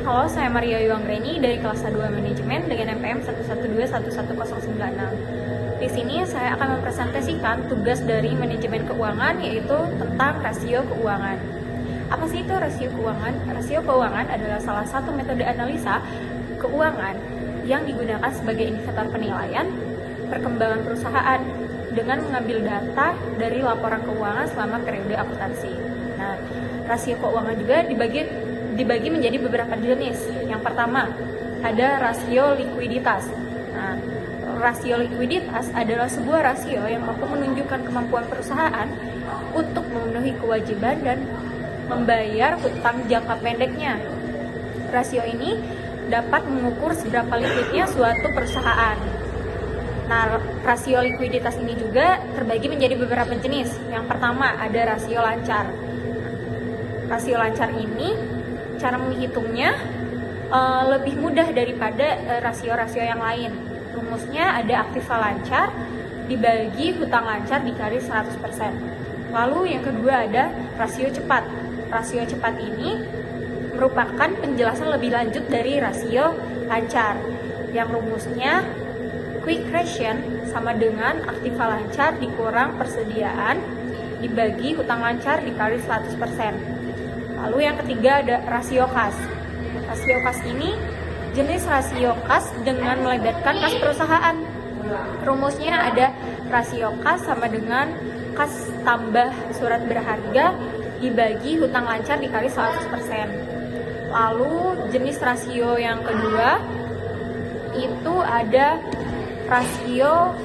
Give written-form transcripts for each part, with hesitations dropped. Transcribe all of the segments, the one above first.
Halo, saya Maria Yuanggreni dari kelas A2 Manajemen dengan NPM 112-11006. Di sini saya akan mempresentasikan tugas dari manajemen keuangan, yaitu tentang rasio keuangan. Apa sih itu rasio keuangan? Rasio keuangan adalah salah satu metode analisa keuangan yang digunakan sebagai indikator penilaian perkembangan perusahaan dengan mengambil data dari laporan keuangan selama periode akuntansi. Nah, rasio keuangan juga dibagi menjadi beberapa jenis. Yang pertama, ada rasio likuiditas. Nah, rasio likuiditas adalah sebuah rasio yang mampu menunjukkan kemampuan perusahaan untuk memenuhi kewajiban dan membayar hutang jangka pendeknya. Rasio ini dapat mengukur seberapa likuidnya suatu perusahaan. Nah, rasio likuiditas ini juga terbagi menjadi beberapa jenis. Yang pertama, ada rasio lancar. Rasio lancar ini cara menghitungnya lebih mudah daripada rasio-rasio yang lain. Rumusnya ada aktiva lancar dibagi hutang lancar dikali 100%. Lalu yang kedua ada rasio cepat. Rasio cepat ini merupakan penjelasan lebih lanjut dari rasio lancar, yang rumusnya quick ration sama dengan aktiva lancar dikurang persediaan dibagi hutang lancar dikali 100%. Lalu yang ketiga ada rasio kas. Rasio kas ini jenis rasio kas dengan melibatkan kas perusahaan. Rumusnya ada rasio kas sama dengan kas tambah surat berharga dibagi hutang lancar dikali 100%. Lalu jenis rasio yang kedua itu ada rasio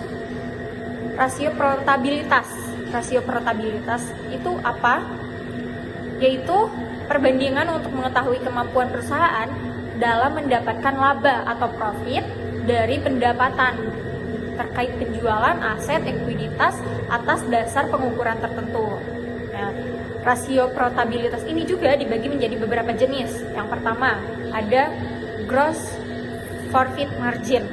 profitabilitas. Rasio profitabilitas itu apa? Yaitu perbandingan untuk mengetahui kemampuan perusahaan dalam mendapatkan laba atau profit dari pendapatan terkait penjualan aset ekuiditas atas dasar pengukuran tertentu. Nah, rasio profitabilitas ini juga dibagi menjadi beberapa jenis. Yang pertama, ada gross profit margin.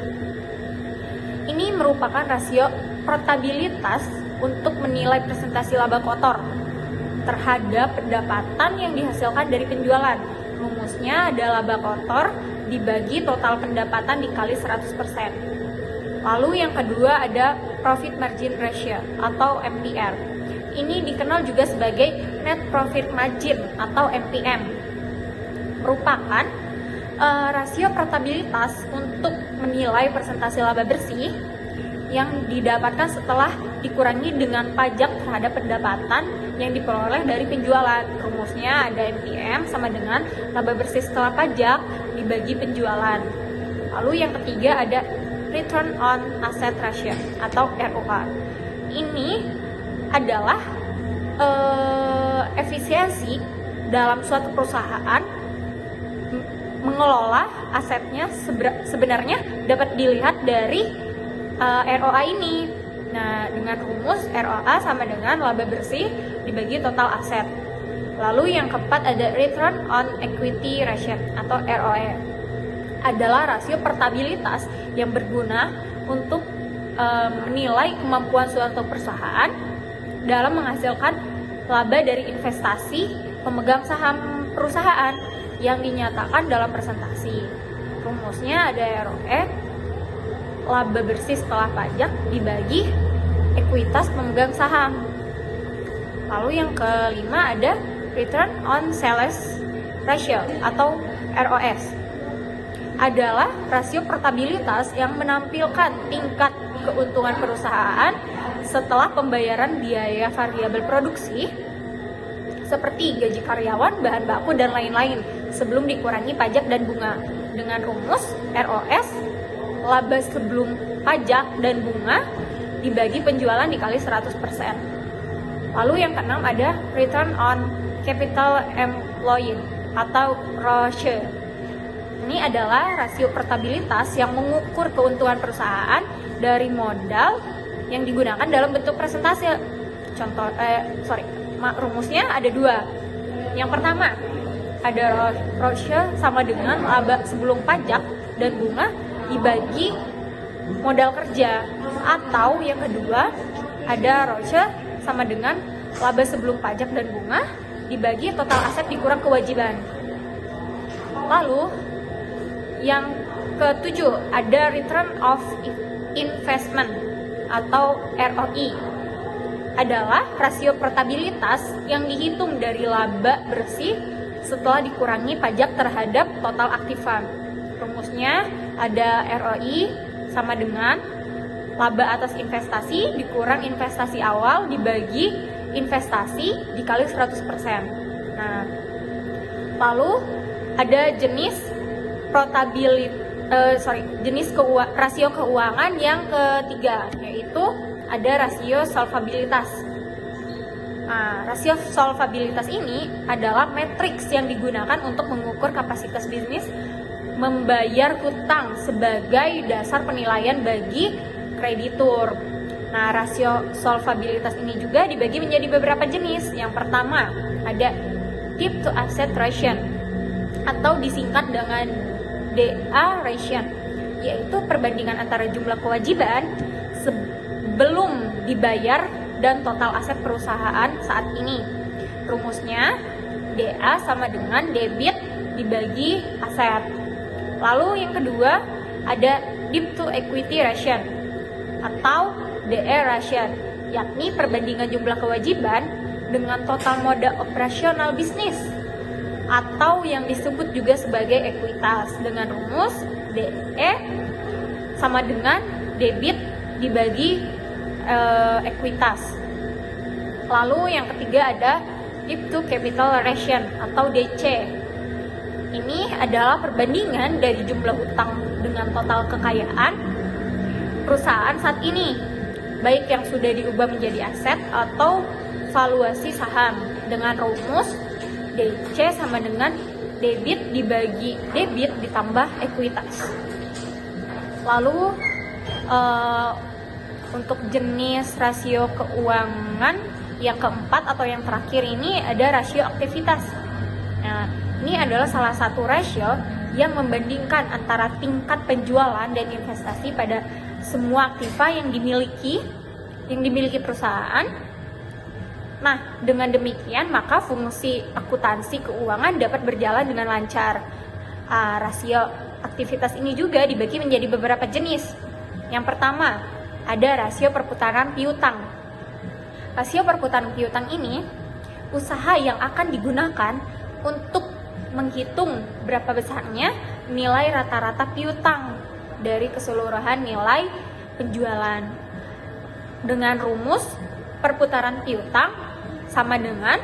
Ini merupakan rasio profitabilitas untuk menilai presentasi laba kotor terhadap pendapatan yang dihasilkan dari penjualan. Rumusnya ada laba kotor dibagi total pendapatan dikali 100%. Lalu yang kedua ada profit margin ratio atau MPR. Ini dikenal juga sebagai net profit margin atau NPM. Merupakan rasio profitabilitas untuk menilai presentasi laba bersih yang didapatkan setelah dikurangi dengan pajak terhadap pendapatan yang diperoleh dari penjualan. Rumusnya ada NPM sama dengan laba bersih setelah pajak dibagi penjualan. Lalu yang ketiga ada return on asset ratio atau ROA. Ini adalah efisiensi dalam suatu perusahaan mengelola asetnya sebenarnya dapat dilihat dari ROA ini. Nah, dengan rumus ROA sama dengan laba bersih dibagi total aset. Lalu yang keempat ada return on equity ratio atau ROE. Adalah rasio profitabilitas yang berguna untuk menilai kemampuan suatu perusahaan dalam menghasilkan laba dari investasi pemegang saham perusahaan yang dinyatakan dalam presentasi. Rumusnya ada ROE, laba bersih setelah pajak dibagi ekuitas pemegang saham. Lalu yang kelima ada return on sales ratio atau ROS. Adalah rasio profitabilitas yang menampilkan tingkat keuntungan perusahaan setelah pembayaran biaya variabel produksi seperti gaji karyawan, bahan baku, dan lain-lain sebelum dikurangi pajak dan bunga. Dengan rumus ROS, laba sebelum pajak dan bunga dibagi penjualan dikali 100%. Lalu yang keenam ada return on capital employed atau ROCE. Ini adalah rasio profitabilitas yang mengukur keuntungan perusahaan dari modal yang digunakan dalam bentuk presentasi. Rumusnya ada dua. Yang pertama ada ROCE sama dengan laba sebelum pajak dan bunga dibagi modal kerja, atau yang kedua ada ROCE sama dengan laba sebelum pajak dan bunga dibagi total aset dikurang kewajiban. Lalu yang ketujuh ada return of investment atau ROI, adalah rasio portabilitas yang dihitung dari laba bersih setelah dikurangi pajak terhadap total aktiva. Rumusnya ada ROI sama dengan laba atas investasi dikurang investasi awal dibagi investasi dikali 100%. Nah, lalu ada jenis rasio keuangan yang ketiga, yaitu ada rasio solvabilitas. Nah, rasio solvabilitas ini adalah matriks yang digunakan untuk mengukur kapasitas bisnis membayar hutang sebagai dasar penilaian bagi kreditur. Nah, rasio solvabilitas ini juga dibagi menjadi beberapa jenis. Yang pertama, ada debt to asset ratio atau disingkat dengan DA ratio, yaitu perbandingan antara jumlah kewajiban sebelum dibayar dan total aset perusahaan saat ini. Rumusnya DA sama dengan debit dibagi aset. Lalu yang kedua ada debt to equity ratio atau DE ratio, yakni perbandingan jumlah kewajiban dengan total modal operasional bisnis atau yang disebut juga sebagai ekuitas, dengan rumus DE sama dengan debit dibagi ekuitas. Lalu yang ketiga ada debt to capital ratio atau DC. Ini adalah perbandingan dari jumlah hutang dengan total kekayaan perusahaan saat ini, baik yang sudah diubah menjadi aset atau valuasi saham, dengan rumus DC sama dengan debit dibagi debit ditambah ekuitas. Lalu untuk jenis rasio keuangan yang keempat atau yang terakhir ini ada rasio aktivitas. Nah, ini adalah salah satu rasio yang membandingkan antara tingkat penjualan dan investasi pada semua aktiva yang dimiliki perusahaan. Nah, dengan demikian maka fungsi akuntansi keuangan dapat berjalan dengan lancar. Rasio aktivitas ini juga dibagi menjadi beberapa jenis. Yang pertama, ada rasio perputaran piutang. Rasio perputaran piutang ini usaha yang akan digunakan untuk menghitung berapa besarnya nilai rata-rata piutang dari keseluruhan nilai penjualan, dengan rumus perputaran piutang sama dengan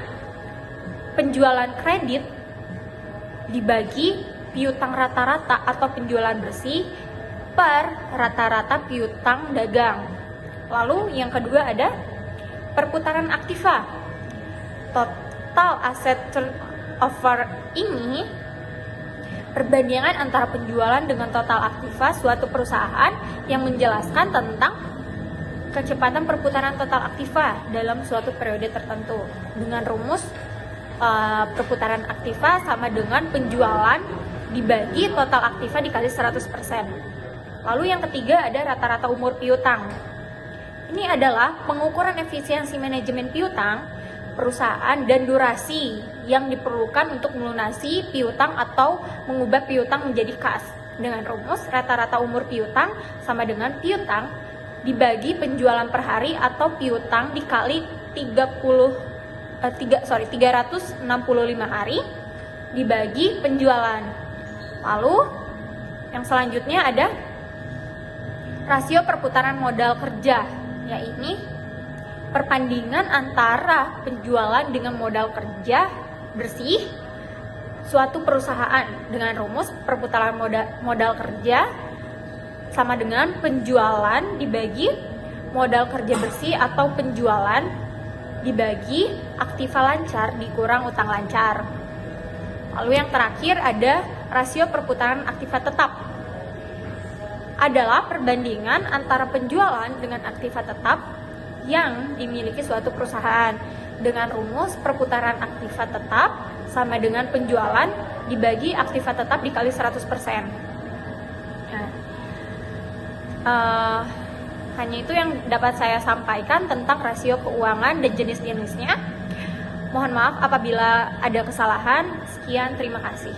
penjualan kredit dibagi piutang rata-rata atau penjualan bersih per rata-rata piutang dagang. Lalu yang kedua ada perputaran aktiva. Total aset turnover ini perbandingan antara penjualan dengan total aktiva suatu perusahaan yang menjelaskan tentang kecepatan perputaran total aktiva dalam suatu periode tertentu, dengan rumus perputaran aktiva sama dengan penjualan dibagi total aktiva dikali 100%. Lalu yang ketiga ada rata-rata umur piutang. Ini adalah pengukuran efisiensi manajemen piutang perusahaan dan durasi yang diperlukan untuk melunasi piutang atau mengubah piutang menjadi kas, dengan rumus rata-rata umur piutang sama dengan piutang dibagi penjualan per hari atau piutang dikali 365 hari dibagi penjualan. Lalu yang selanjutnya ada rasio perputaran modal kerja, yaitu perbandingan antara penjualan dengan modal kerja bersih suatu perusahaan, dengan rumus perputaran modal kerja sama dengan penjualan dibagi modal kerja bersih atau penjualan dibagi aktiva lancar dikurang utang lancar. Lalu yang terakhir ada rasio perputaran aktiva tetap, adalah perbandingan antara penjualan dengan aktiva tetap yang dimiliki suatu perusahaan, dengan rumus perputaran aktiva tetap sama dengan penjualan dibagi aktiva tetap dikali 100%. Hanya itu yang dapat saya sampaikan tentang rasio keuangan dan jenis-jenisnya. Mohon maaf apabila ada kesalahan. Sekian, terima kasih.